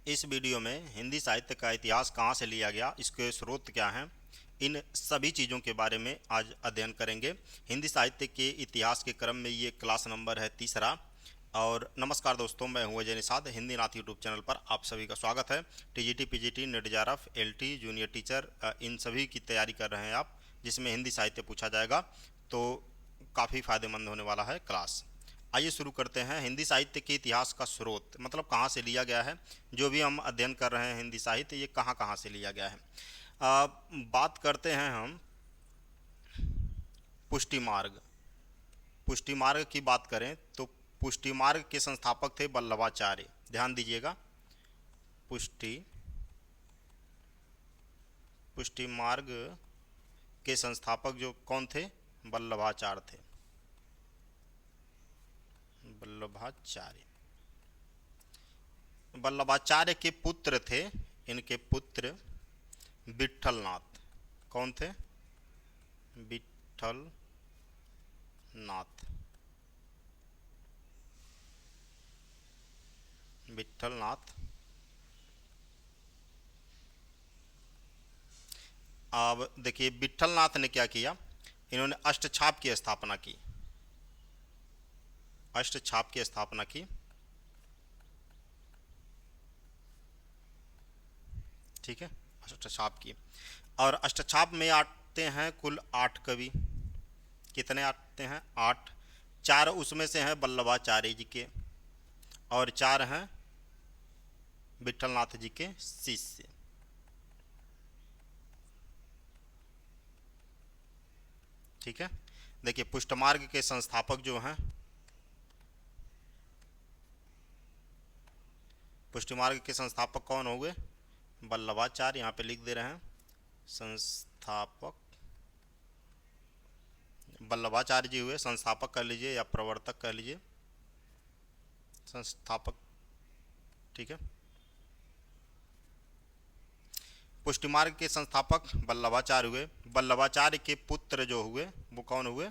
इस वीडियो में हिंदी साहित्य का इतिहास कहाँ से लिया गया, इसके स्रोत क्या हैं, इन सभी चीज़ों के बारे में आज अध्ययन करेंगे। हिंदी साहित्य के इतिहास के क्रम में ये क्लास नंबर है तीसरा। और नमस्कार दोस्तों, मैं हूं अजय निषाद। हिंदी नाथ यूट्यूब चैनल पर आप सभी का स्वागत है। TGT, PGT, NET JRF, LT, junior teacher, इन सभी की तैयारी कर रहे हैं आप, जिसमें हिंदी साहित्य पूछा जाएगा, तो काफ़ी फ़ायदेमंद होने वाला है क्लास। आइए शुरू करते हैं। हिंदी साहित्य के इतिहास का स्रोत मतलब कहाँ से लिया गया है। जो भी हम अध्ययन कर रहे हैं हिंदी साहित्य, ये कहाँ कहाँ से लिया गया है। बात करते हैं हम पुष्टि मार्ग। पुष्टि मार्ग की बात करें तो पुष्टि मार्ग के संस्थापक थे वल्लभाचार्य। ध्यान दीजिएगा, पुष्टि पुष्टि मार्ग के संस्थापक जो कौन थे, वल्लभाचार्य थे। वल्लभाचार्य वल्लभाचार्य के पुत्र थे, इनके पुत्र विट्ठलनाथ। कौन थे? विट्ठलनाथ। विट्ठलनाथ। अब देखिए, विट्ठलनाथ ने क्या किया, इन्होंने अष्टछाप की स्थापना की। अष्टछाप की स्थापना की, ठीक है, अष्टछाप की। और अष्टछाप में आते हैं कुल 8 कवि। कितने आते हैं? 8। 4 उसमें से हैं वल्लभाचार्य जी के, और 4 हैं विट्ठलनाथ जी के शिष्य। ठीक है, देखिए पुष्टमार्ग के संस्थापक जो हैं, पुष्टमार्ग के संस्थापक कौन हो गए? वल्लभाचार्य। यहाँ पे लिख दे रहे हैं संस्थापक वल्लभाचार्य जी हुए। संस्थापक कह लीजिए या प्रवर्तक कह लीजिए, संस्थापक। ठीक है, पुष्टिमार्ग के संस्थापक वल्लभाचार्य हुए। वल्लभाचार्य के पुत्र जो हुए वो कौन हुए?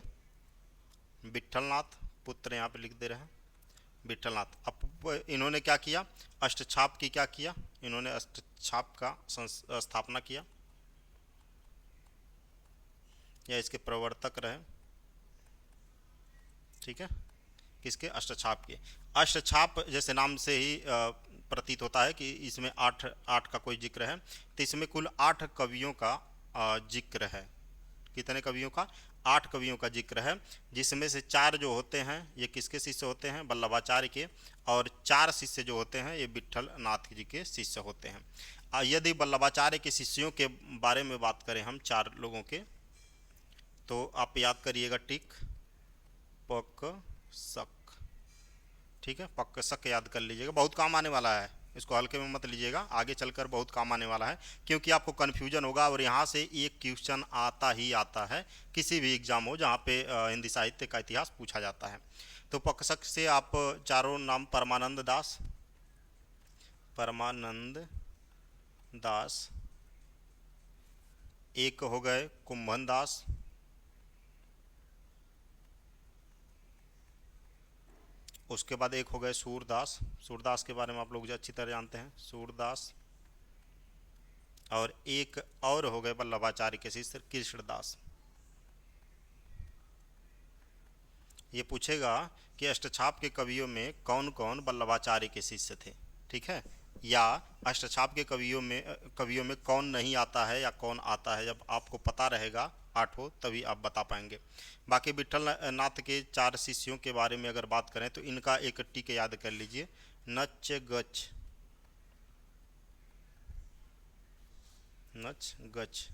विट्ठलनाथ। पुत्र यहाँ पे लिख दे रहे हैं विट्ठलनाथ। अब इन्होंने क्या किया? अष्टछाप की क्या किया? इन्होंने अष्टछाप का स्थापना किया, या इसके प्रवर्तक रहे। ठीक है, किसके? अष्टछाप के। अष्टछाप जैसे नाम से ही प्रतीत होता है कि इसमें आठ आठ का कोई जिक्र है, तो इसमें कुल 8 कवियों का जिक्र है। कितने कवियों का? 8 कवियों का जिक्र है, जिसमें से 4 जो होते हैं ये किसके शिष्य होते हैं? वल्लभाचार्य के। और 4 शिष्य जो होते हैं ये विट्ठल नाथ जी के शिष्य होते हैं। यदि वल्लभाचार्य के शिष्यों के बारे में बात करें हम 4 लोगों के, तो आप याद करिएगा टिक पक शक। ठीक है, पक शक याद कर लीजिएगा, बहुत काम आने वाला है। इसको हल्के में मत लीजिएगा, आगे चलकर बहुत काम आने वाला है, क्योंकि आपको कन्फ्यूजन होगा और यहाँ से एक क्वेश्चन आता ही आता है, किसी भी एग्जाम हो जहाँ पे हिंदी साहित्य का इतिहास पूछा जाता है। तो पकशक से आप चारों नाम परमानंद दास, परमानंद दास, एक हो गए कुंभन दास, उसके बाद एक हो गए सूरदास। सूरदास के बारे में आप लोग जो अच्छी तरह जानते हैं, सूरदास। और एक और हो गए वल्लभाचार्य के शिष्य कृष्णदास। ये पूछेगा कि अष्टछाप के कवियों में कौन कौन वल्लभाचार्य के शिष्य थे। ठीक है, या अष्टछाप के कवियों में कौन नहीं आता है या कौन आता है। जब आपको पता रहेगा 8 तभी आप बता पाएंगे। बाकी विट्ठल नाथ के 4 शिष्यों के बारे में अगर बात करें तो इनका एक टिक याद कर लीजिए, नच गच। नच गच,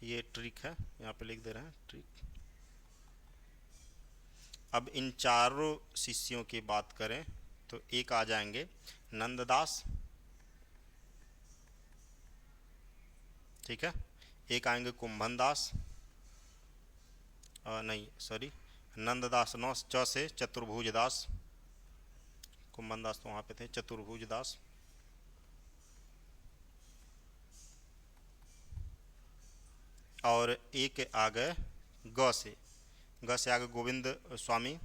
ये ट्रिक है, यहाँ पे लिख दे रहे हैं ट्रिक। अब इन चारों शिष्यों की बात करें तो एक आ जाएंगे नंददास। ठीक है, एक आएंगे कुंभन दास, नहीं सॉरी, नंददास 9 च से चतुर्भुज दास। कुंभन दास तो वहाँ पे थे, चतुर्भुज दास। और एक आ गए ग से आ गए गोविंद स्वामी।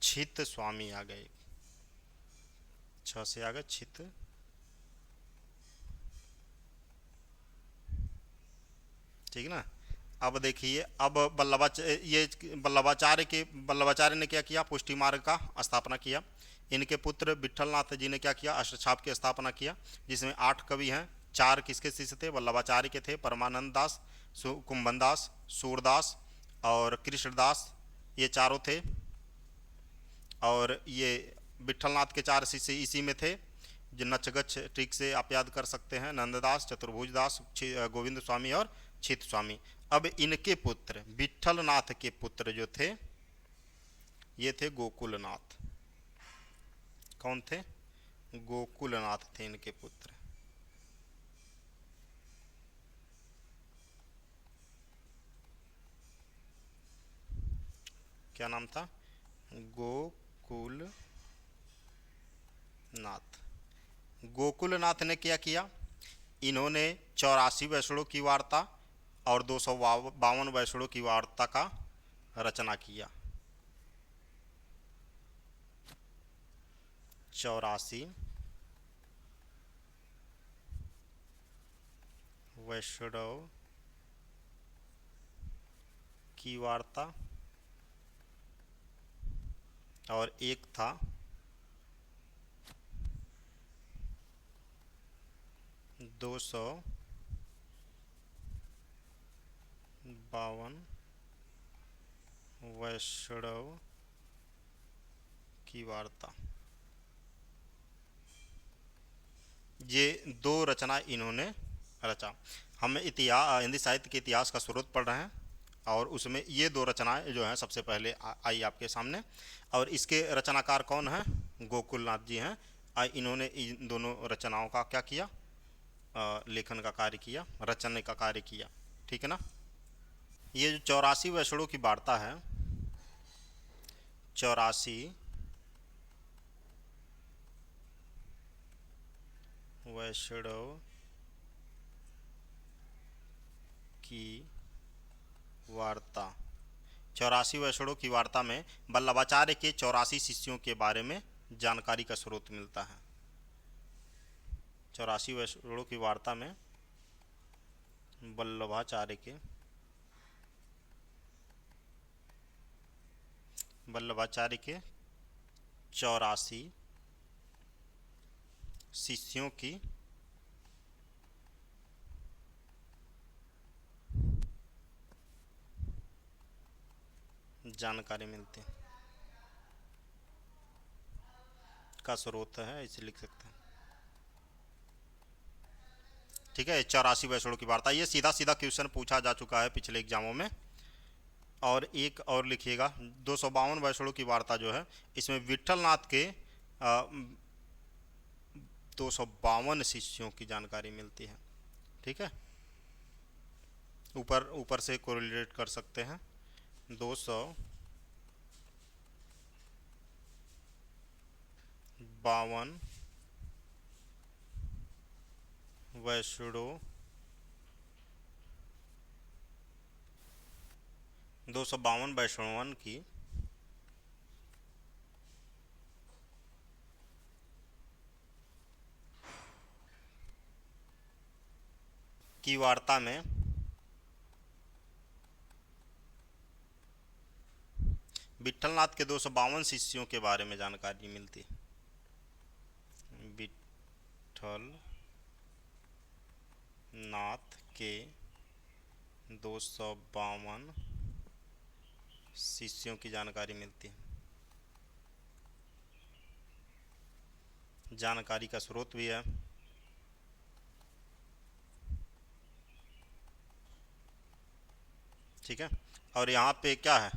छित स्वामी आ गए, 6 से आ गए छित। ठीक ना। अब देखिए, अब वल्लभाचार्य ने क्या किया, पुष्टि मार्ग का स्थापना किया। इनके पुत्र विट्ठलनाथ जी ने क्या किया, अष्टछाप की स्थापना किया, जिसमें 8 कवि हैं। 4 किसके शिष्य थे, वल्लभाचार्य के थे, परमानंद दास, कुंभन दास, सूरदास और कृष्णदास, ये चारों थे। और ये विट्ठलनाथ के 4 शिष्य इसी में थे, जो नचगच ठीक से आप याद कर सकते हैं, नंददास, चतुर्भुज दास, गोविंद स्वामी और छित स्वामी। अब इनके पुत्र, विट्ठलनाथ के पुत्र जो थे, ये थे गोकुलनाथ। कौन थे, गोकुलनाथ थे इनके पुत्र। क्या नाम था, गोकुलनाथ। गोकुलनाथ ने क्या किया, इन्होंने 84 वैष्णों की वार्ता और 252 वैष्णों की वार्ता का रचना किया। 84 वैष्णव की वार्ता और एक था 252 वैष्णव की वार्ता। ये 2 रचना इन्होंने रचा। हम इतिहास, हिंदी साहित्य के इतिहास का स्रोत पढ़ रहे हैं, और उसमें ये 2 रचनाएं जो हैं सबसे पहले आई आपके सामने। और इसके रचनाकार कौन हैं, गोकुलनाथ जी हैं। इन्होंने इन दोनों रचनाओं का क्या किया, लेखन का कार्य किया, रचने का कार्य किया। ठीक है ना। ये जो 84 वैष्णों की वार्ता है, 84 वैष्णव की वार्ता, 84 वैष्णों की वार्ता में वल्लभाचार्य के 84 शिष्यों के बारे में जानकारी का स्रोत मिलता है। 84 वैष्णों की वार्ता में वल्लभाचार्य के 84 शिष्यों की जानकारी मिलती है, का स्रोत है, इसे लिख सकते हैं। ठीक है, 84 वैष्णों की वार्ता, ये सीधा सीधा क्वेश्चन पूछा जा चुका है पिछले एग्जामों में। और एक और लिखिएगा, 252 वैष्णों की वार्ता जो है, इसमें विट्ठलनाथ के 252 शिष्यों की जानकारी मिलती है। ठीक है, ऊपर ऊपर से कोरिलेट कर सकते हैं। 252 वैष्णों, 252 वैष्णवन की वार्ता में विट्ठलनाथ के 252 शिष्यों के बारे में जानकारी मिलती है। विट्ठल नाथ के 252 शिष्यों की जानकारी मिलती है। जानकारी का स्रोत भी है। ठीक है, और यहाँ पे क्या है,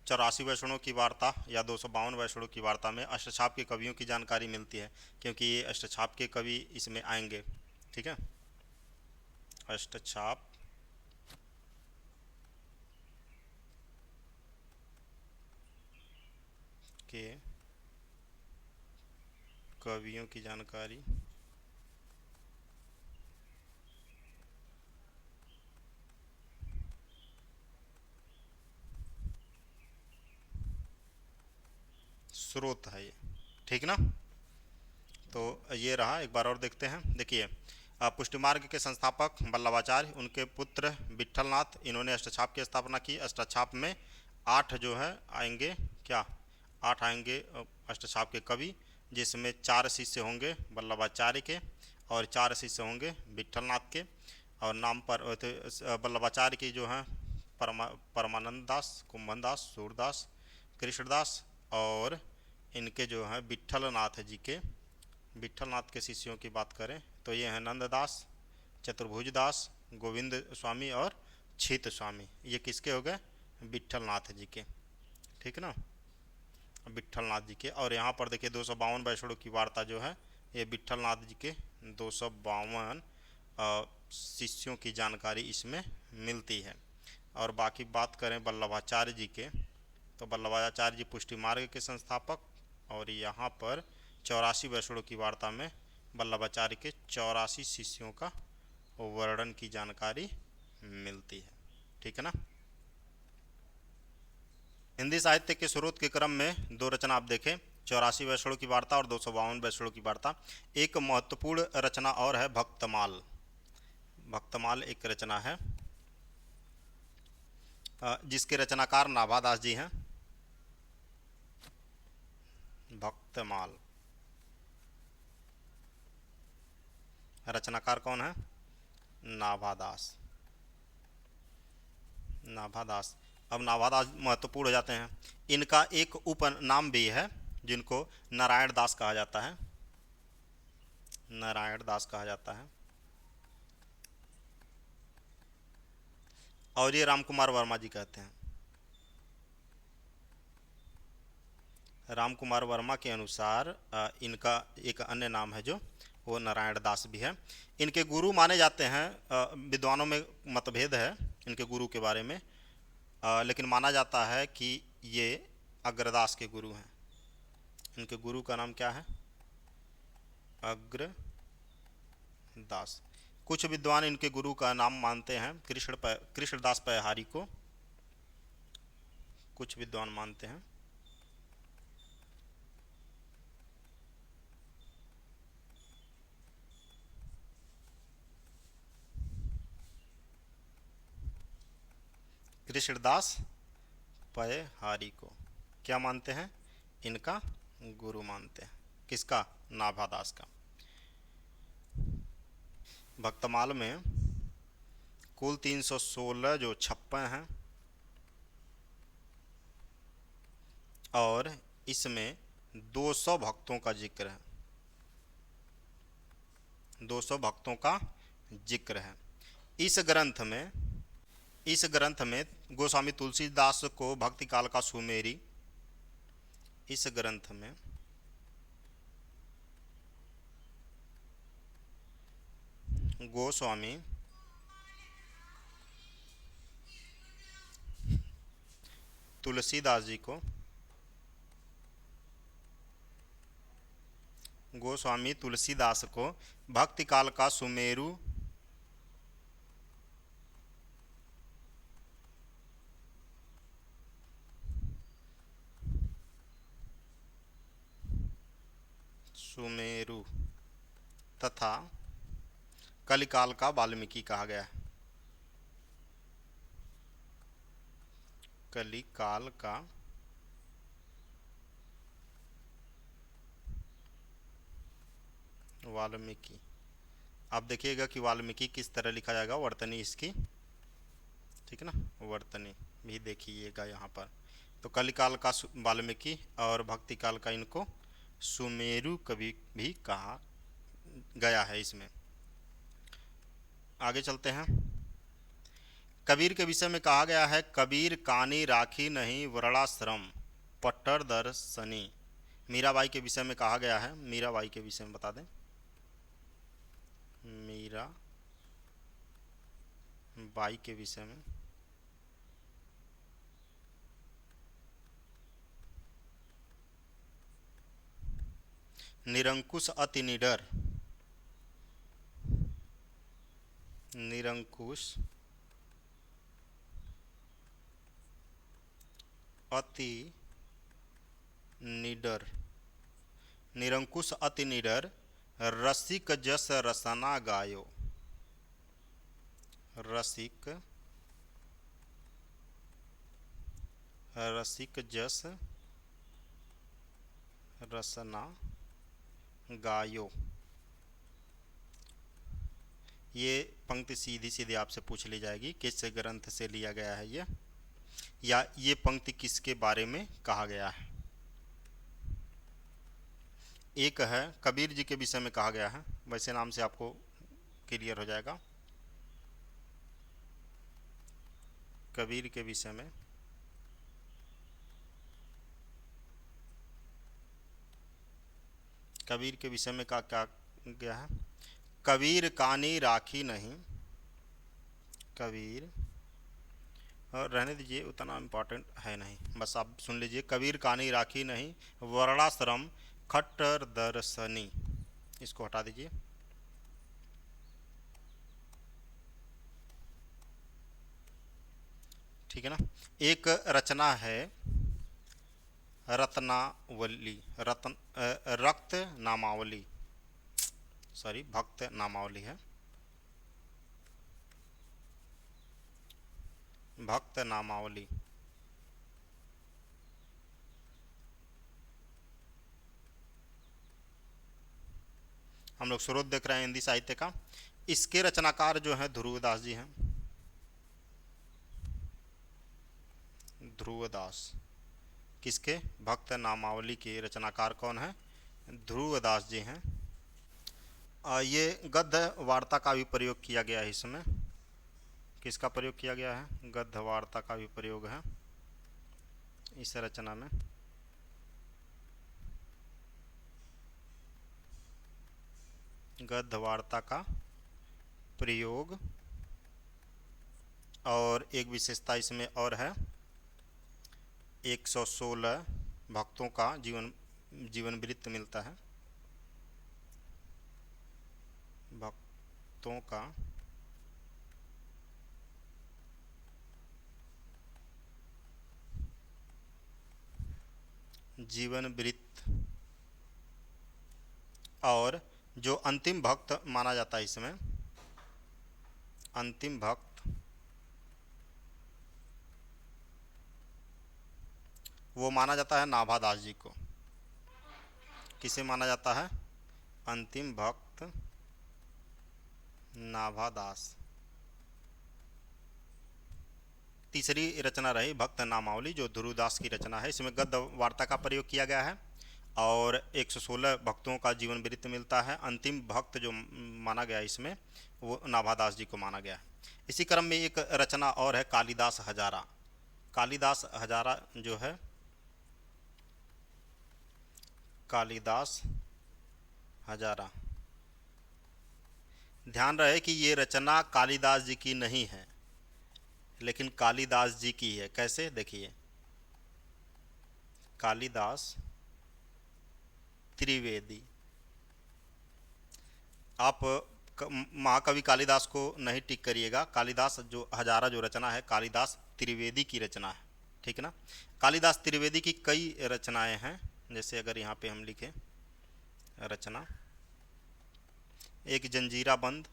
84 वैष्णों की वार्ता या 252 वैष्णों की वार्ता में अष्टछाप के कवियों की जानकारी मिलती है, क्योंकि ये अष्टछाप के कवि इसमें आएंगे। ठीक है, अष्टछाप के कवियों की जानकारी स्रोत है ये, ठीक ना। तो ये रहा, एक बार और देखते हैं। देखिए, पुष्टि मार्ग के संस्थापक वल्लभाचार्य, उनके पुत्र विट्ठलनाथ, इन्होंने अष्टछाप की स्थापना की। अष्टछाप में 8 जो है आएंगे, क्या 8 आएंगे अष्टछाप के कवि, जिसमें 4 शिष्य होंगे वल्लभाचार्य के और 4 शिष्य होंगे विट्ठलनाथ के। और नाम पर वल्लभाचार्य की जो है परमानंद दास, कुंभन दास, सूरदास, कृष्णदास, और इनके जो हैं विट्ठलनाथ जी के, विट्ठलनाथ के शिष्यों की बात करें तो ये हैं नंददास, चतुर्भुज दास, गोविंद स्वामी और छीत स्वामी। ये किसके हो गए? विट्ठलनाथ जी के, ठीक ना, विट्ठलनाथ जी के। और यहाँ पर देखिए 252 वैष्णव की वार्ता जो है, ये विट्ठलनाथ जी के 252 शिष्यों की जानकारी इसमें मिलती है। और बाकी बात करें वल्लभाचार्य जी के, तो वल्लभाचार्य जी पुष्टि मार्ग के संस्थापक, और यहाँ पर 84 वैष्णव की वार्ता में वल्लभाचार्य के 84 शिष्यों का वर्णन की जानकारी मिलती है, ठीक है ना। हिंदी साहित्य के स्रोत के क्रम में 2 रचना आप देखें, 84 वैष्णव की वार्ता और 252 वैष्णव की वार्ता। एक महत्वपूर्ण रचना और है भक्तमाल। भक्तमाल एक रचना है जिसके रचनाकार नाभादास जी हैं। भक्तमाल रचनाकार कौन है? नाभादास। नाभादास। अब नाभादास महत्वपूर्ण हो जाते हैं। इनका एक उपनाम भी है जिनको नारायण दास कहा जाता है। नारायण दास कहा जाता है। और ये राम कुमार वर्मा जी कहते हैं। राम कुमार वर्मा के अनुसार इनका एक अन्य नाम है जो वो नारायण दास भी है। इनके गुरु माने जाते हैं, विद्वानों में मतभेद है इनके गुरु के बारे में, लेकिन माना जाता है कि ये अग्रदास के गुरु हैं। इनके गुरु का नाम क्या है? अग्रदास। कुछ विद्वान इनके गुरु का नाम मानते हैं कृष्णदास पैहारी को, कुछ विद्वान मानते हैं। कृष्णदास पैहारी को क्या मानते हैं? इनका गुरु मानते हैं। किसका? नाभादास का। भक्तमाल में कुल 316 जो छप्पन हैं, और इसमें 200 भक्तों का जिक्र है। 200 भक्तों का जिक्र है। इस ग्रंथ में गोस्वामी तुलसीदास को भक्ति काल का सुमेरी, इस ग्रंथ में गोस्वामी तुलसीदास जी को, गोस्वामी तुलसीदास को भक्ति काल का सुमेरु सुमेरु तथा कलिकाल का वाल्मीकि कहा गया है। कलिकाल का वाल्मीकि। आप देखिएगा कि वाल्मीकि किस तरह लिखा जाएगा, वर्तनी इसकी, ठीक है ना, वर्तनी भी देखिएगा यहाँ पर। तो कलिकाल का वाल्मीकि और भक्ति काल का इनको सुमेरु कवि भी कहा गया है। इसमें आगे चलते हैं। कबीर के विषय में कहा गया है, कबीर कानी राखी नहीं वरणाश्रम पट्टर दर्शनी। मीराबाई के विषय में कहा गया है, मीराबाई के विषय में बता दें। मीरा बाई के विषय में निरंकुश अति निडर, निरंकुश अति निडर, निरंकुश अति निडर, रसिक जस रसना गायो। रसिक, रसिक जस रसना गायो। ये पंक्ति सीधी सीधी आपसे पूछ ली जाएगी, किस ग्रंथ से लिया गया है ये, या ये पंक्ति किसके बारे में कहा गया है। एक है कबीर जी के विषय में कहा गया है, वैसे नाम से आपको क्लियर हो जाएगा। कबीर के विषय में, कबीर के विषय में क्या क्या गया है। कबीर कानी राखी नहीं, कबीर, और रहने दीजिए, उतना इम्पोर्टेंट है नहीं, बस आप सुन लीजिए। कबीर कानी राखी नहीं, वर्णाश्रम खट्टर दर्शनी, इसको हटा दीजिए। ठीक है ना। एक रचना है रत्नावली, रक्त नामावली, सॉरी भक्त नामावली है, भक्त नामावली। हम लोग स्रोत देख रहे हैं हिंदी साहित्य का। इसके रचनाकार जो हैं ध्रुवदास जी हैं, ध्रुवदास। किसके? भक्त नामावली के रचनाकार कौन है? ध्रुवदास जी हैं। ये गद्य वार्ता का भी प्रयोग किया गया है इसमें। किसका प्रयोग किया गया है? गद्य वार्ता का भी प्रयोग है इस रचना में। गद्य वार्ता का प्रयोग, और एक विशेषता इसमें और है, 116 भक्तों का जीवन वृत्त मिलता है, भक्तों का जीवन वृत्त, और जो अंतिम भक्त माना जाता है इसमें, अंतिम भक्त वो माना जाता है नाभादास जी को। किसे माना जाता है? अंतिम भक्त नाभादास। तीसरी रचना रही भक्त नामावली, जो ध्रुवदास की रचना है। इसमें गद्य वार्ता का प्रयोग किया गया है और 116 भक्तों का जीवन वृत्त मिलता है। अंतिम भक्त जो माना गया इसमें, वो नाभादास जी को माना गया है। इसी क्रम में एक रचना और है, कालिदास हजारा। कालिदास हजारा जो है, कालिदास हजारा, ध्यान रहे कि ये रचना कालिदास जी की नहीं है, लेकिन कालिदास जी की है। कैसे? देखिए, कालिदास त्रिवेदी। आप महाकवि कालिदास को नहीं टिक करिएगा। कालिदास जो हजारा जो रचना है, कालिदास त्रिवेदी की रचना है, ठीक है ना। कालिदास त्रिवेदी की कई रचनाएं हैं, जैसे अगर यहाँ पे हम लिखें रचना, एक जंजीरा बंद,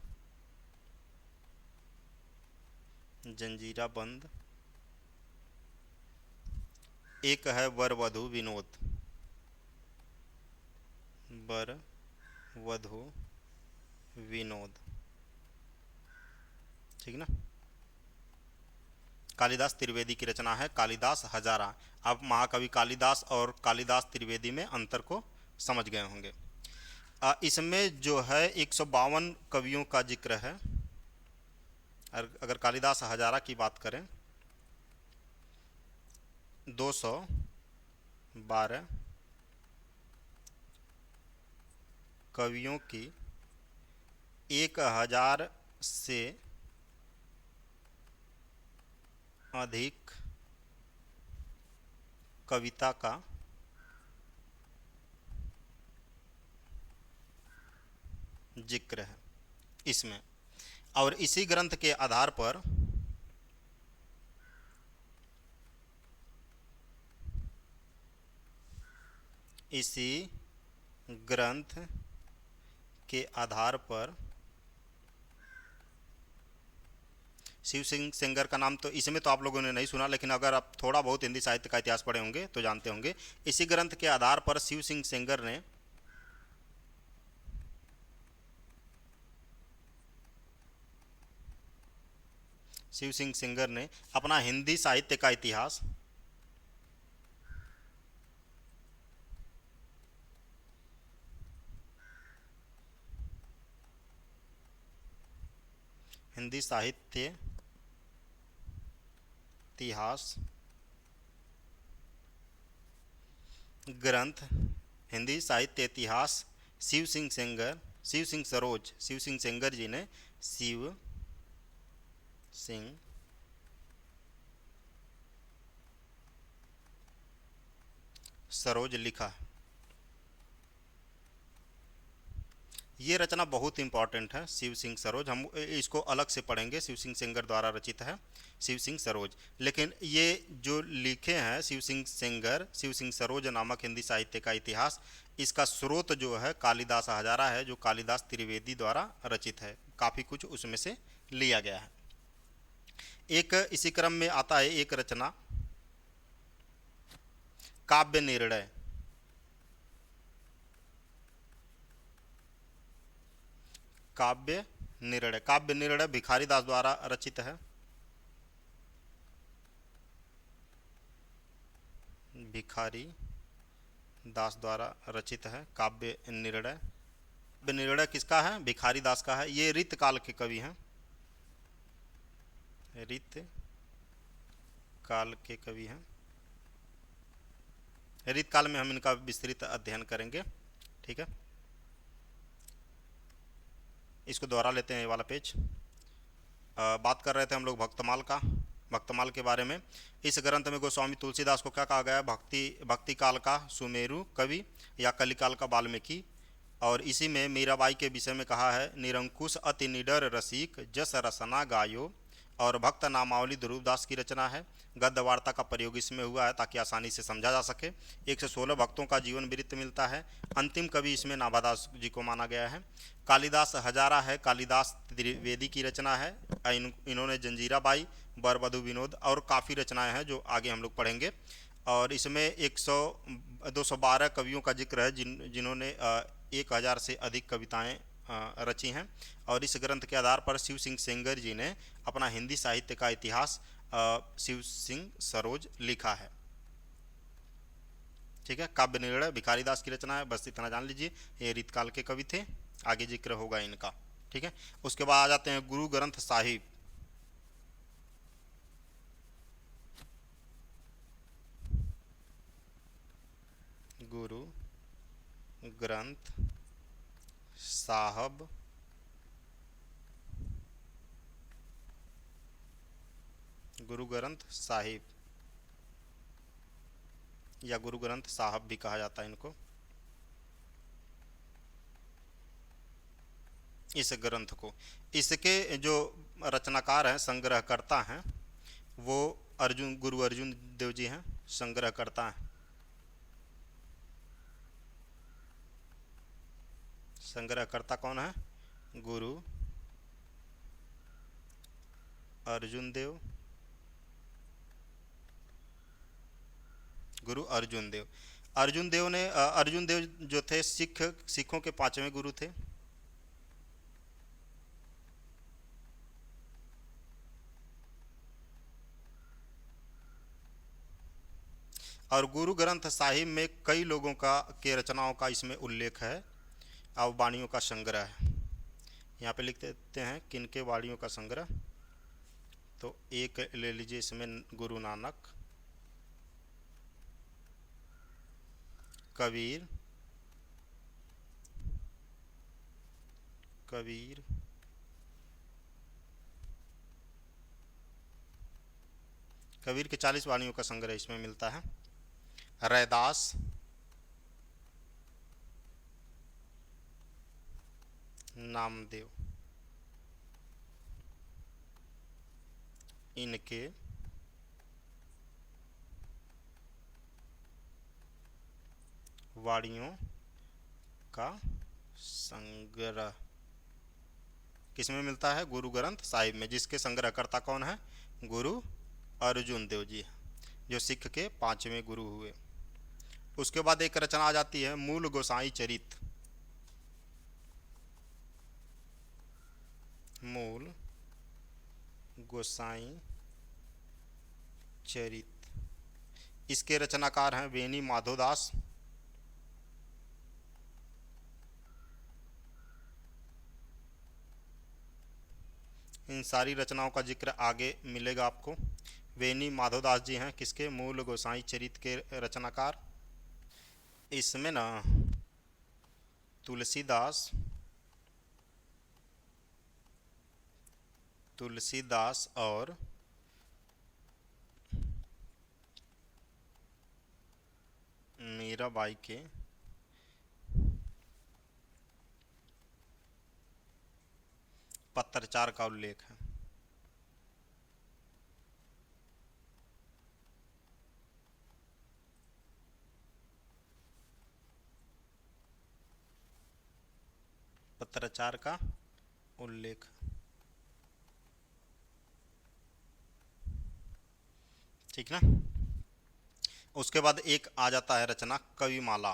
जंजीरा बंद, एक है वर वधु विनोद, वर वधु विनोद, ठीक ना। कालिदास त्रिवेदी की रचना है कालिदास हजारा। अब महाकवि कालिदास और कालिदास त्रिवेदी में अंतर को समझ गए होंगे। इसमें जो है 152 कवियों का जिक्र है। अगर कालिदास हजारा की बात करें, 212 कवियों की 1000 से अधिक कविता का जिक्र है इसमें, और इसी ग्रंथ के आधार पर इसी ग्रंथ के आधार पर शिव सिंह सेंगर का नाम तो इसमें तो आप लोगों ने नहीं सुना, लेकिन अगर आप थोड़ा बहुत हिंदी साहित्य का इतिहास पढ़े होंगे तो जानते होंगे। इसी ग्रंथ के आधार पर शिव सिंह सेंगर ने अपना हिंदी साहित्य का इतिहास हिंदी साहित्य इतिहास ग्रंथ हिंदी साहित्य इतिहास शिव सिंह सेंगर जी ने शिव सिंह सरोज लिखा। ये रचना बहुत इंपॉर्टेंट है, शिव सिंह सरोज। हम इसको अलग से पढ़ेंगे, शिव सिंह सेंगर द्वारा रचित है शिव सिंह सरोज। लेकिन ये जो लिखे हैं शिव सिंह सरोज नामक हिंदी साहित्य का इतिहास, इसका स्रोत जो है कालिदास हजारा है, जो कालिदास त्रिवेदी द्वारा रचित है। काफ़ी कुछ उसमें से लिया गया है। एक इसी क्रम में आता है एक रचना काव्य निर्णय। काव्य निर्णय भिखारी दास द्वारा रचित है। भिखारी दास द्वारा रचित है काव्य निर्णय। काव्य निर्णय किसका है? भिखारी दास का है। ये ऋत काल के कवि हैं, ऋत काल के कवि हैं। ऋत काल में हम इनका विस्तृत अध्ययन करेंगे। ठीक है, इसको दोहरा लेते हैं, ये वाला पेज। बात कर रहे थे हम लोग भक्तमाल के बारे में। इस ग्रंथ में गोस्वामी तुलसीदास को क्या कहा गया है? भक्ति काल का सुमेरु कवि या कलिकाल का वाल्मीकि। और इसी में मीराबाई के विषय में कहा है, निरंकुश अति निडर रसिक जस रसना गायो। और भक्त नामावली ध्रुवदास की रचना है। गद्य वार्ता का प्रयोग इसमें हुआ है ताकि आसानी से समझा जा सके। 116 भक्तों का जीवन वृत्त मिलता है। अंतिम कवि इसमें नाभादास जी को माना गया है। कालिदास हजारा है, कालिदास त्रिवेदी की रचना है। इन्होंने जंजीरा बाई, बरबधु विनोद और काफ़ी रचनाएं हैं जो आगे हम लोग पढ़ेंगे। और इसमें 212 कवियों का जिक्र है जिन्होंने 1000 से अधिक कविताएं रची हैं। और इस ग्रंथ के आधार पर शिव सिंह सेंगर जी ने अपना हिंदी साहित्य का इतिहास शिव सिंह सरोज लिखा है। ठीक है, काव्य निर्णय भिखारी दास की रचना है। बस इतना जान लीजिए, ये रीतकाल के कवि थे, आगे जिक्र होगा इनका। ठीक है, उसके बाद आ जाते हैं गुरु ग्रंथ साहिब। गुरु ग्रंथ साहब गुरु ग्रंथ साहिब या गुरु ग्रंथ साहब भी कहा जाता है इनको। इस ग्रंथ को, इसके जो रचनाकार हैं, संग्रहकर्ता हैं, वो गुरु अर्जुन देव जी हैं, संग्रहकर्ता हैं। संग्रहकर्ता कौन है? गुरु अर्जुन देव। गुरु अर्जुन देव। अर्जुन देव जो थे सिखों के 5वें गुरु थे। और गुरु ग्रंथ साहिब में कई लोगों के रचनाओं का इसमें उल्लेख है। अब वाणियों का संग्रह है, यहाँ पे लिख देते हैं किनके वाणियों का संग्रह। तो एक ले लीजिए इसमें, गुरु नानक, कबीर कबीर के 40 वाणियों का संग्रह इसमें मिलता है। रैदास, नामदेव, इनके वाणियों का संग्रह किसमें मिलता है? गुरु ग्रंथ साहिब में, जिसके संग्रहकर्ता कौन है? गुरु अर्जुन देव जी, जो सिख के 5वें गुरु हुए। उसके बाद एक रचना आ जाती है मूल गोसाई चरित। मूल गोसाई चरित, इसके रचनाकार हैं बेनी माधोदास। इन सारी रचनाओं का जिक्र आगे मिलेगा आपको। वेनी माधोदास जी हैं किसके? मूल गोसाई चरित के रचनाकार। इसमें ना तुलसीदास और मीराबाई के पत्राचार का उल्लेख है। पत्राचार का उल्लेख, ठीक ना। उसके बाद एक आ जाता है रचना कविमाला।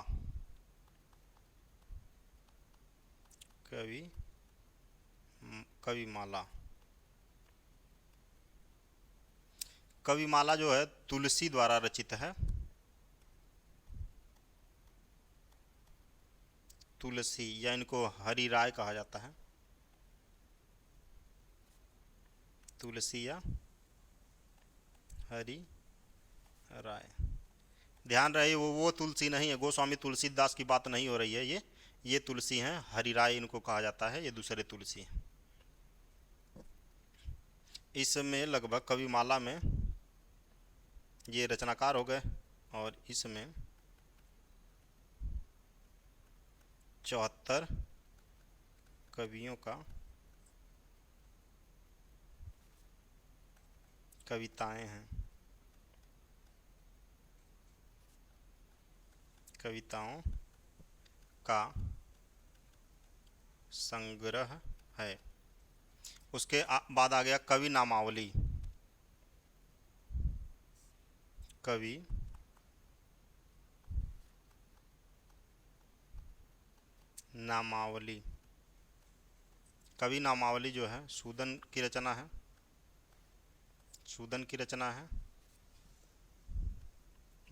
कविमाला कविमाला जो है तुलसी द्वारा रचित है। तुलसी या इनको हरि राय कहा जाता है। तुलसी या हरि राय, ध्यान रहे वो तुलसी नहीं है, गोस्वामी तुलसीदास की बात नहीं हो रही है। ये तुलसी हैं, हरिराय इनको कहा जाता है, ये दूसरे तुलसी हैं। इसमें लगभग कविमाला में ये रचनाकार हो गए और इसमें 74 कवियों का कविताएं हैं, कविताओं का संग्रह है। उसके बाद आ गया कवि नामावली। कवि नामावली, कवि नामावली जो है सूदन की रचना है। सूदन की रचना है,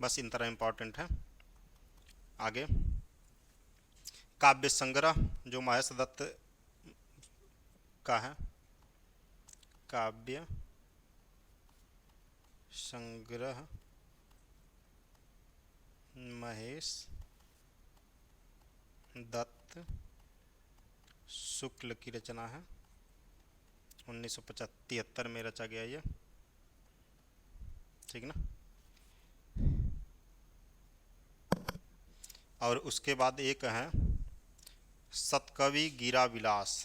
बस इन तरह इम्पोर्टेंट है। आगे काव्य संग्रह जो महेश दत्त का है। काव्य संग्रह महेश दत्त शुक्ल की रचना है। 1973 में रचा गया ये, ठीक ना। और उसके बाद एक है सतकवि गिरा विलास।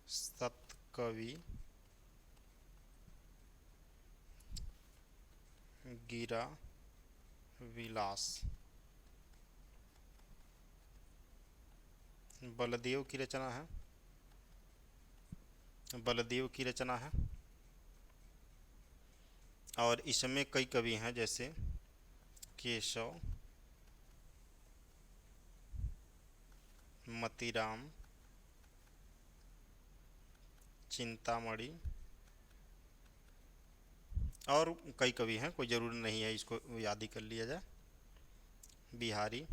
सतकवि गिरा विलास बलदेव की रचना है। बलदेव की रचना है और इसमें कई कवि हैं जैसे केशव, मतीराम, चिंतामणि और कई कवि हैं, कोई ज़रूरी नहीं है इसको याद ही कर लिया जाए। बिहारी,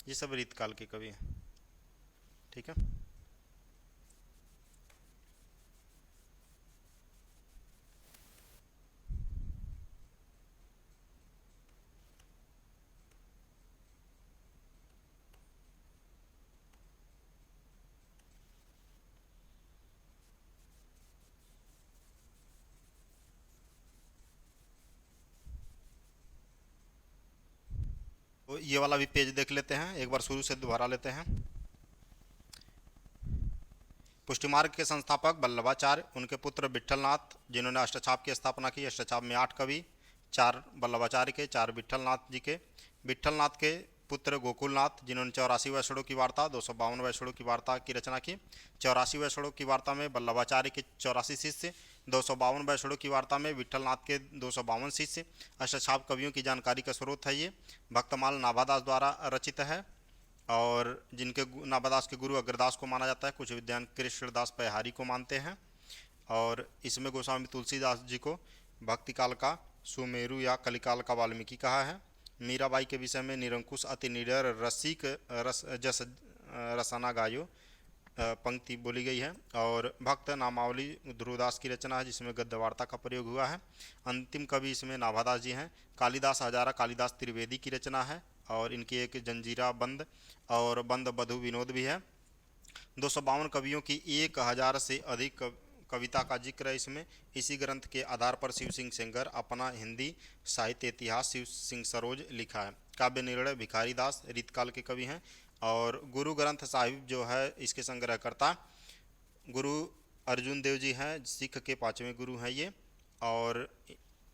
ये सब रीतकाल के कवि हैं, ठीक है। तो ये वाला भी पेज देख लेते हैं, एक बार शुरू से दोबारा लेते हैं। पुष्टि मार्ग के संस्थापक वल्लभाचार्य, उनके पुत्र विट्ठलनाथ जिन्होंने अष्टछाप की स्थापना की। अष्टछाप में 8 कवि, चार वल्लभाचार्य के, चार विट्ठलनाथ जी के। विट्ठलनाथ के पुत्र गोकुलनाथ, जिन्होंने 84 वैष्णों की वार्ता, 252 वैष्णों की वार्ता की रचना की। 84 वैष्णों की वार्ता में वल्लभाचार्य के 84 शिष्य, 252 वैष्णों की वार्ता में विट्ठलनाथ के 252 शिष्य। अष्टछाप कवियों की जानकारी का स्रोत है ये। भक्तमाल नाभादास द्वारा रचित है और जिनके नाभादास के गुरु अग्रदास को माना जाता है, कुछ विद्वान कृष्णदास पहारी को मानते हैं। और इसमें गोस्वामी तुलसीदास जी को भक्ति काल का सुमेरु या कलिकाल का वाल्मीकि कहा है। मीराबाई के विषय में निरंकुश अति निडर रसिक रस जस रसना गायो पंक्ति बोली गई है। और भक्त नामावली ध्रुवदास की रचना है, जिसमें गद्य वार्ता का प्रयोग हुआ है। अंतिम कवि इसमें नाभादास जी हैं। कालिदास हजारा कालिदास त्रिवेदी की रचना है और इनकी एक जंजीरा बंद और बंद बधु विनोद भी है। 252 कवियों की 1000 से अधिक कविता का जिक्र है इसमें। इसी ग्रंथ के आधार पर शिव सिंह सेंगर अपना हिंदी साहित्य इतिहास शिव सिंह सरोज लिखा है। काव्य निर्णय भिखारी दास रीतकाल के कवि हैं। और गुरु ग्रंथ साहिब जो है इसके संग्रहकर्ता गुरु अर्जुन देव जी हैं, सिख के 5वें गुरु हैं ये। और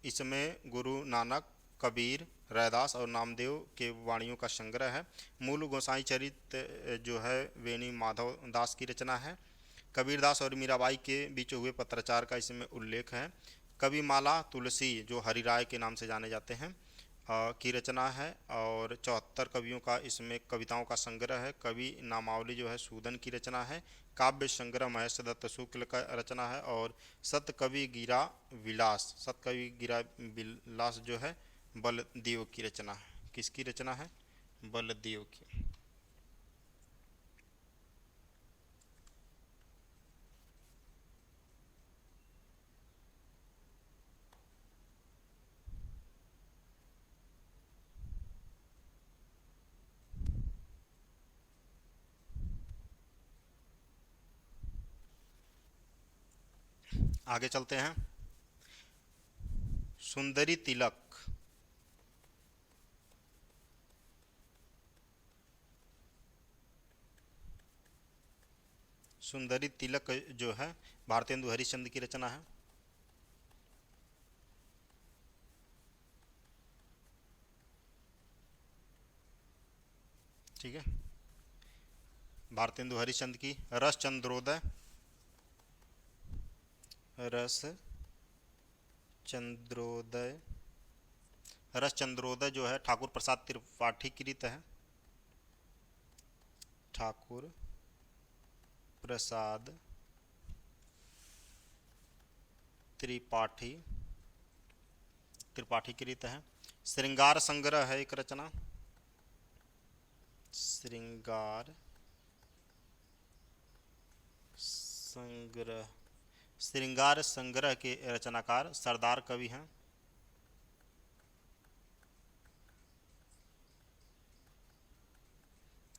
इसमें गुरु नानक, कबीर, रैदास और नामदेव के वाणियों का संग्रह है। मूल गोसाई चरित जो है वेणी माधव दास की रचना है। कबीरदास और मीराबाई के बीच हुए पत्राचार का इसमें उल्लेख है। कविमाला तुलसी जो हरिराय के नाम से जाने जाते हैं की रचना है। और 74 कवियों का इसमें कविताओं का संग्रह है। कवि नामावली जो है सूदन की रचना है। काव्य संग्रह महेश दत्त शुक्ल का रचना है। और सतकवि गिरा विलास, सतकवि गिरा विलास जो है बलदेव की रचना है। किसकी रचना है? बलदेव की। आगे चलते हैं। सुंदरी तिलक। सुंदरी तिलक जो है भारतेंदु हरिश्चंद्र की रचना है। ठीक है, भारतेंदु हरिश्चंद्र की। रस चंद्रोदय, रस चंद्रोदय, रस चंद्रोदय जो है ठाकुर प्रसाद त्रिपाठी की रीत है। ठाकुर प्रसाद त्रिपाठी त्रिपाठी की रीत है। श्रृंगार संग्रह है एक रचना। श्रृंगार संग्रह, श्रृंगार संग्रह के रचनाकार सरदार कवि हैं।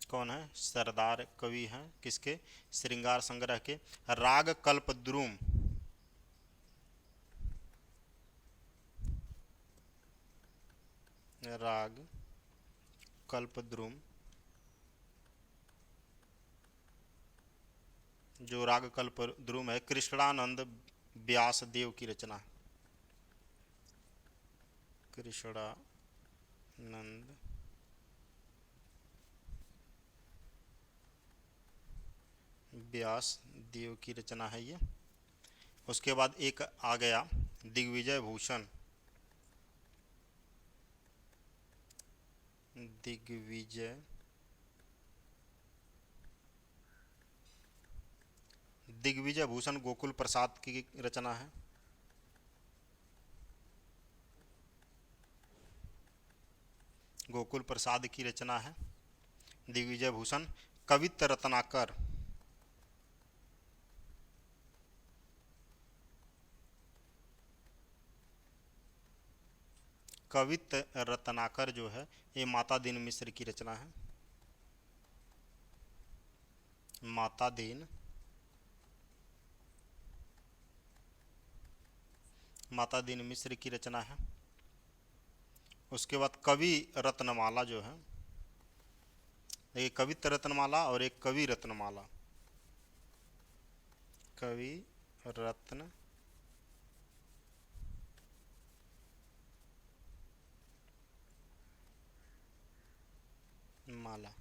कौन है? सरदार कवि हैं किसके? श्रृंगार संग्रह के। राग कल्पद्रुम, राग कल्पद्रुम जो राग कल्पद्रुम है कृष्णानंद व्यास देव की रचना। कृष्णानंद व्यास देव की रचना है ये। उसके बाद एक आ गया दिग्विजय भूषण। दिग्विजय दिग्विजय भूषण गोकुल प्रसाद की रचना है। गोकुल प्रसाद की रचना है दिग्विजय भूषण। कवित्त रत्नाकर, कवित्त रत्नाकर जो है ये माता दीन मिश्र की रचना है। माता दीन मिश्र की रचना है। उसके बाद कवि रत्नमाला जो है, एक कवित्त रत्नमाला और एक कवि रत्नमाला। कवि रत्न रत्नमाला।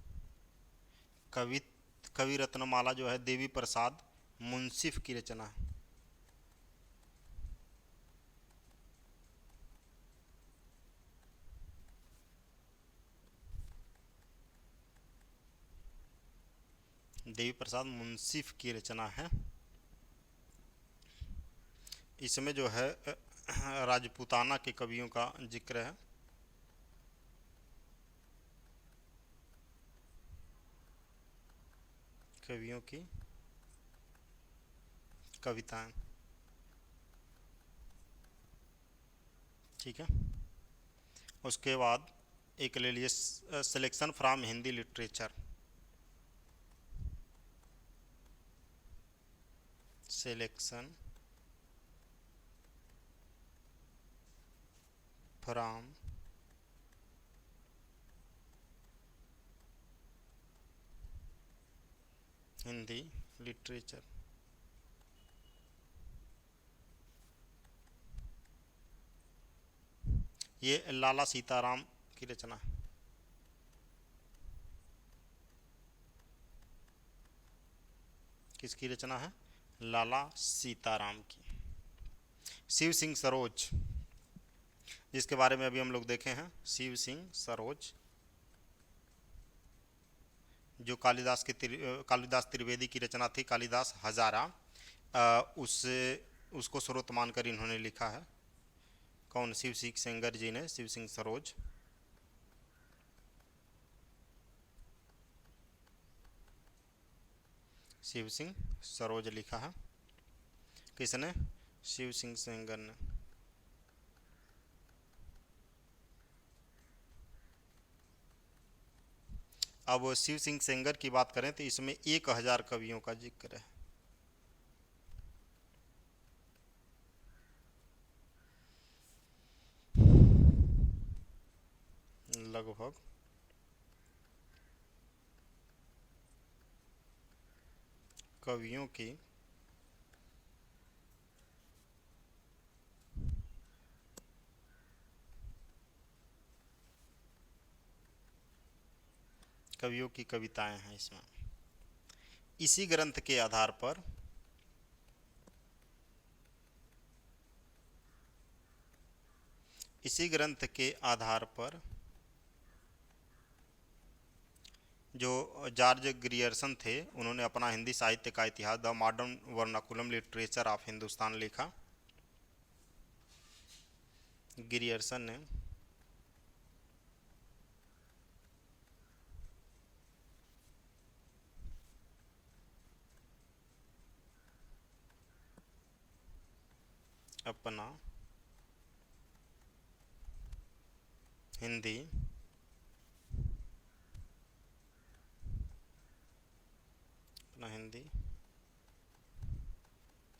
कवि कवि रत्नमाला जो है देवी प्रसाद मुंसिफ की रचना है। देवी प्रसाद मुंसिफ की रचना है। इसमें जो है राजपूताना के कवियों का जिक्र है। कवियों की कविताएं। ठीक है। उसके बाद एक ले लिए selection from Hindi literature. Selection from Hindi literature. ये लाला सीताराम की रचना है। किसकी रचना है? लाला सीताराम की। शिव सिंह सरोज, जिसके बारे में अभी हम लोग देखे हैं, शिव सिंह सरोज, जो कालिदास त्रिवेदी की रचना थी, कालिदास हजारा, उससे उसको स्रोत मानकर इन्होंने लिखा है। कौन? शिव सिंह सेंगर जी ने शिव सिंह सरोज। शिव सिंह सरोज लिखा है। किसने? शिव सिंह सेंगर ने। अब शिव सिंह सेंगर की बात करें तो इसमें 1000 कवियों का जिक्र है। लगभग कवियों की कविताएं हैं इसमें। इसी ग्रंथ के आधार पर जो जॉर्ज ग्रियर्सन थे, उन्होंने अपना हिंदी साहित्य का इतिहास, the modern vernacular literature of Hindustan लिखा। ग्रियर्सन ने अपना हिंदी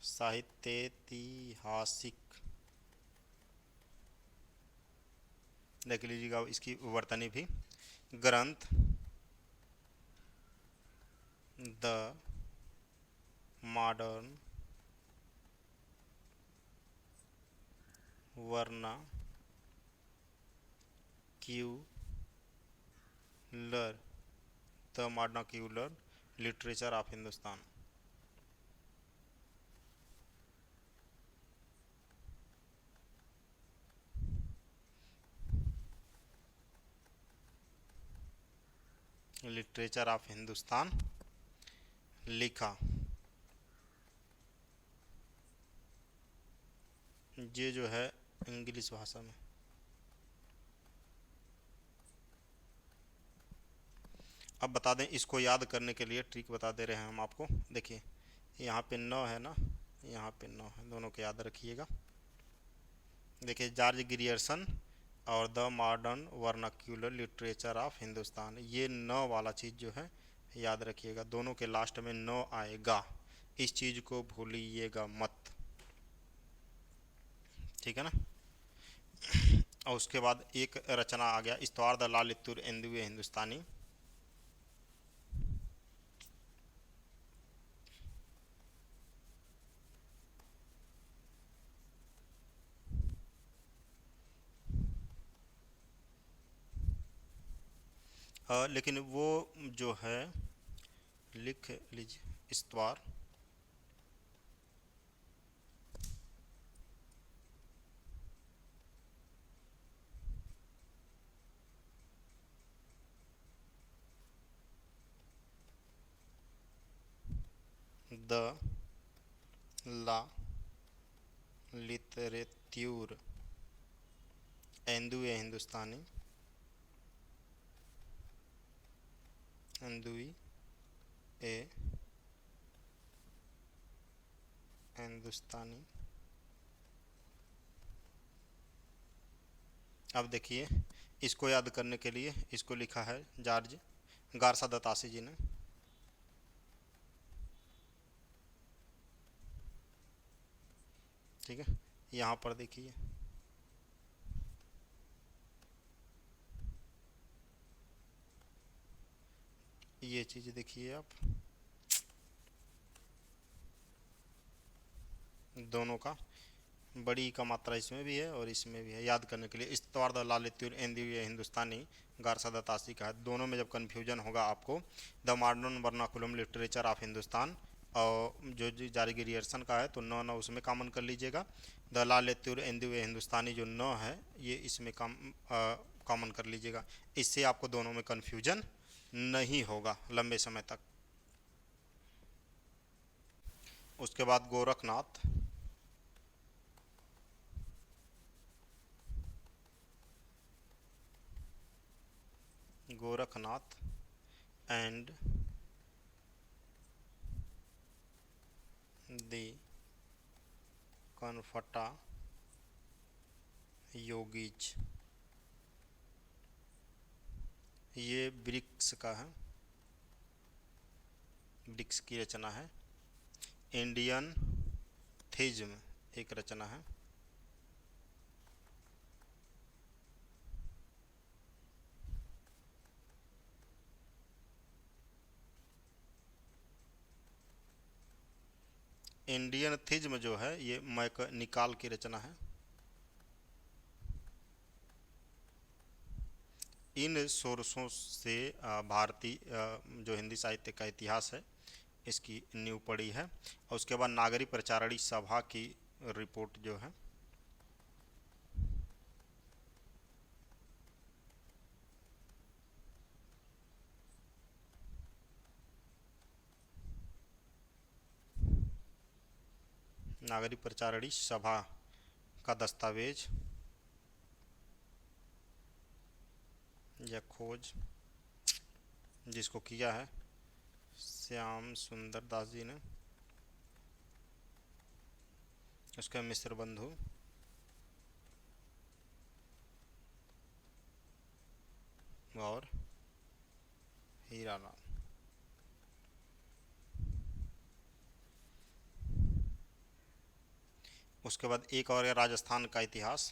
साहित्यैतिहासिक, देख लीजिएगा इसकी वर्तनी भी, ग्रंथ the modern vernacular, the modern vernacular literature of Hindustan. Literature of Hindustan लिखा। ये जो है इंग्लिश भाषा में। अब बता दें, इसको याद करने के लिए ट्रिक बता दे रहे हैं हम आपको। देखिए यहाँ पे 9 है ना, यहाँ पे 9 है, दोनों को याद रखिएगा। देखिए जॉर्ज ग्रियर्सन और the modern vernacular literature of Hindustan, ये 9 वाला चीज़ जो है याद रखिएगा। दोनों के लास्ट में 9 आएगा, इस चीज़ को भूलिएगा मत। ठीक है ना। और उसके बाद एक रचना आ गया, इस्तवार द लालित्तुर एंदुए हिंदुस्तानी। लेकिन वो जो है, लिख लीजिए इस्तवार, द ला लिटरेत्यूर एंदुए हिंदुस्तानी, एंदुई ए हिंदुस्तानी। अब देखिए, इसको याद करने के लिए इसको लिखा है जॉर्ज गारसा दतासी जी ने। ठीक है, यहाँ पर देखिए, ये चीज़ देखिए आप, दोनों का बड़ी का मात्रा इसमें भी है और इसमें भी है, याद करने के लिए। इस्तवार द लालित्युर एंदियो हिंदुस्तानी गारसा दतासी का है। दोनों में जब कन्फ्यूजन होगा आपको, the modern vernacular literature of Hindustan और जो जारी गिरियर्सन का है तो न न उसमें कॉमन कर लीजिएगा। द लालित्युर एंदियो हिंदुस्तानी जो न है ये इसमें कॉमन कर लीजिएगा। इससे आपको दोनों में कन्फ्यूजन नहीं होगा लंबे समय तक। उसके बाद गोरखनाथ, गोरखनाथ एंड द कनफटा योगीज, ये ब्रिक्स का है, ब्रिक्स की रचना है। इंडियन थिज्म एक रचना है। इंडियन थिज्म जो है ये मैकनिकाल की रचना है। इन सोर्सों से भारतीय जो हिंदी साहित्य का इतिहास है इसकी नींव पड़ी है। और उसके बाद नागरिक प्रचारणी सभा की रिपोर्ट जो है, नागरिक प्रचारणी सभा का दस्तावेज या खोज जिसको किया है श्याम सुंदर दास जी ने, उसका मिस्र बंधु और हीरालाल। उसके बाद एक और है राजस्थान का इतिहास,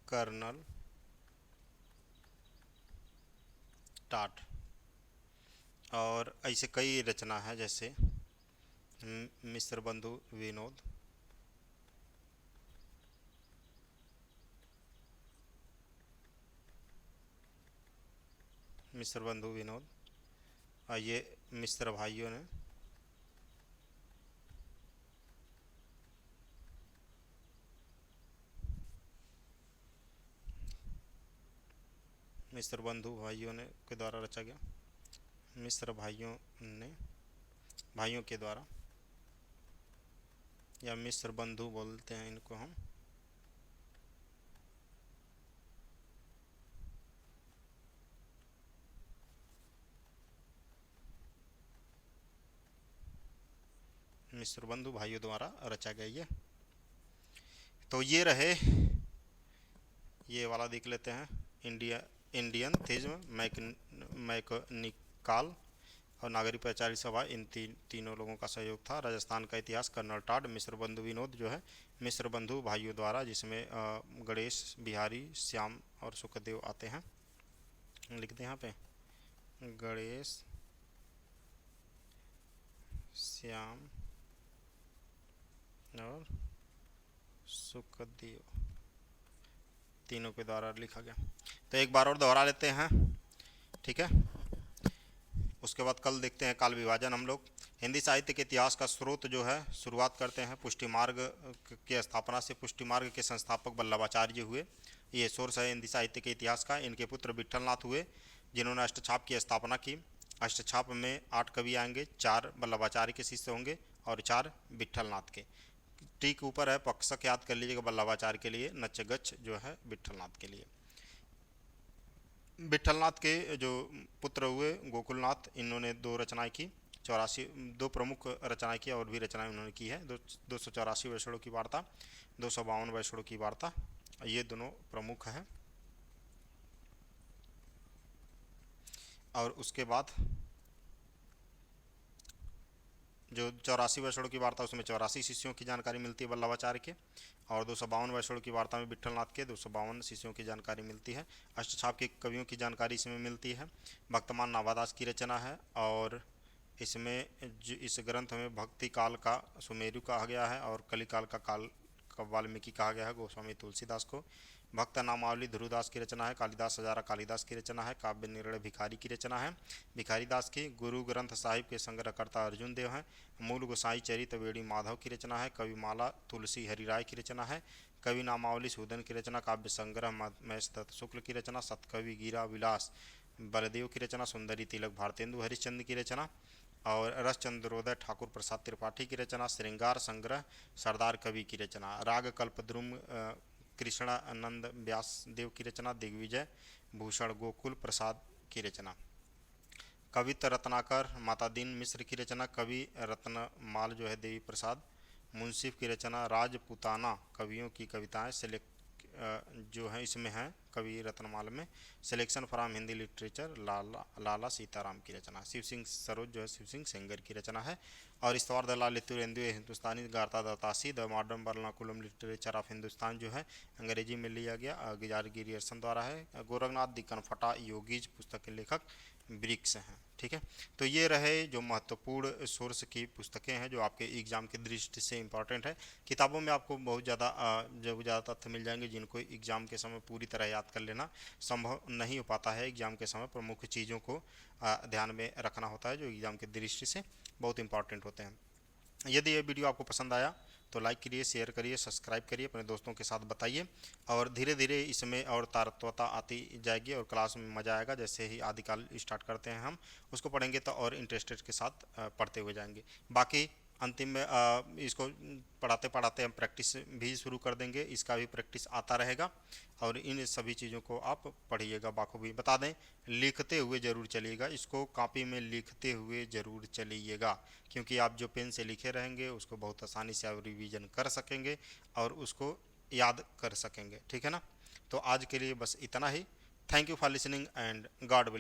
कर्नल टाट। और ऐसे कई रचना है जैसे मिस्र बंधु विनोद, मिस्र बंधु विनोद, और ये मिस्र भाइयों ने, मिस्र बंधु भाइयों ने के द्वारा रचा गया, मिस्र भाइयों ने, भाइयों के द्वारा, या मिस्र बंधु बोलते हैं इनको हम। मिस्र बंधु भाइयों द्वारा रचा गया ये। तो ये रहे, ये वाला देख लेते हैं, इंडियन थिज्म, मैकनिकाल और नागरिक प्रचारणी सभा, इन तीनों लोगों का सहयोग था। राजस्थान का इतिहास कर्नल टाड, मिस्र बंधु विनोद जो है मिस्र बंधु भाइयों द्वारा, जिसमें गणेश, बिहारी, श्याम और सुखदेव आते हैं। लिखते हैं यहाँ पे गणेश, श्याम, और सुखदेव, तीनों के द्वारा लिखा गया। तो एक बार और दोहरा लेते हैं, ठीक है। उसके बाद कल देखते हैं काल विभाजन हम लोग। हिंदी साहित्य के इतिहास का स्रोत जो है, शुरुआत करते हैं पुष्टि मार्ग की स्थापना से। पुष्टि मार्ग के संस्थापक वल्लभाचार्य हुए, ये सोर्स है हिंदी साहित्य के इतिहास का। इनके पुत्र विट्ठलनाथ हुए जिन्होंने अष्टछाप की स्थापना की। अष्टछाप में 8 कवि आएंगे, 4 वल्लभाचार्य के शिष्य होंगे और 4 विट्ठलनाथ के। ठीक ऊपर है, पक्षक याद कर लीजिएगा वल्लभाचार्य के लिए, नचगच्छ जो है विट्ठलनाथ के लिए। विट्ठलनाथ के जो पुत्र हुए गोकुलनाथ, इन्होंने 2 रचनाएं की, 84 2 प्रमुख रचनाएं की, और भी रचनाएं उन्होंने की है। 284 वैष्णव की वार्ता, 252 वैष्णव की वार्ता, ये दोनों प्रमुख हैं। और उसके बाद जो 84 वैष्णव की वार्ता, उसमें 84 शिष्यों की जानकारी मिलती है वल्लभाचार्य के, और 252 वैष्णव की वार्ता में विट्ठलनाथ के 252 शिष्यों की जानकारी मिलती है। अष्टछाप के कवियों की जानकारी इसमें मिलती है। भक्तमान नाभादास की रचना है, और इसमें इस ग्रंथ में भक्ति काल का सुमेरु कहा गया है और कलिकाल का वाल्मीकि कहा गया है गोस्वामी तुलसीदास को। भक्त नामावली ध्रुवदास की रचना है। कालिदास हजारा कालिदास की रचना है। काव्य निर्णय भिखारी की रचना है, भिखारी दास की। गुरु ग्रंथ साहिब के संग्रहकर्ता अर्जुन देव हैं। मूल गोसाई चरित वेणी माधव की रचना है। कवि माला तुलसी हरिराय की रचना है। कवि नामावली सूदन की रचना। काव्य संग्रह महेश दत्त शुक्ल की रचना। सतकवि गिरा विलास बलदेव की रचना। सुंदरी तिलक भारतेंदु हरिश्चंद्र की रचना। और रसचंद्रोदय ठाकुर प्रसाद त्रिपाठी की रचना। श्रृंगार संग्रह सरदार कवि की रचना। राग कल्पद्रुम कृष्णानंद व्यास देव की रचना। दिग्विजय भूषण गोकुल प्रसाद की रचना। कवित्त रत्नाकर माता दीन मिश्र की रचना। कवि रत्नमाल जो है देवी प्रसाद मुंसिफ की रचना। राजपूताना कवियों की कविताएं जो है इसमें है कवि रत्नमाल में। सिलेक्शन फ्रॉम हिंदी लिटरेचर लाला सीताराम की रचना। शिव सिंह सरोज जो है शिव सिंह सेंगर की रचना है। और इस्तवार दलाल लितुरेंदु हिंदुस्तानी गार्ता दतासी the modern vernacular literature of Hindustan जो है अंग्रेजी में लिया गया गिजार गिरियर्सन द्वारा है। गोरखनाथ दी कनफटा योगीज पुस्तक के लेखक ब्रिक्स हैं, ठीक है। तो ये रहे जो महत्वपूर्ण सोर्स की पुस्तकें हैं जो आपके एग्ज़ाम की दृष्टि से इंपॉर्टेंट है। किताबों में आपको बहुत ज़्यादा तथ्य मिल जाएंगे जिनको एग्ज़ाम के समय पूरी तरह याद कर लेना संभव नहीं हो पाता है। एग्ज़ाम के समय प्रमुख चीज़ों को ध्यान में रखना होता है जो एग्ज़ाम की दृष्टि से बहुत इंपॉर्टेंट होते हैं। यदि ये वीडियो आपको पसंद आया तो लाइक करिए, शेयर करिए, सब्सक्राइब करिए, अपने दोस्तों के साथ बताइए। और धीरे धीरे इसमें और तारत्वता आती जाएगी और क्लास में मज़ा आएगा। जैसे ही आदिकाल स्टार्ट करते हैं हम उसको पढ़ेंगे तो और इंटरेस्टेड के साथ पढ़ते हुए जाएंगे। बाकी अंतिम में इसको पढ़ाते पढ़ाते हम प्रैक्टिस भी शुरू कर देंगे, इसका भी प्रैक्टिस आता रहेगा। और इन सभी चीज़ों को आप पढ़िएगा बाखूबी। बता दें लिखते हुए ज़रूर चलिएगा, इसको कॉपी में लिखते हुए ज़रूर चलिएगा, क्योंकि आप जो पेन से लिखे रहेंगे उसको बहुत आसानी से आप रिवीजन कर सकेंगे और उसको याद कर सकेंगे, ठीक है ना। तो आज के लिए बस इतना ही। Thank you for listening and God will.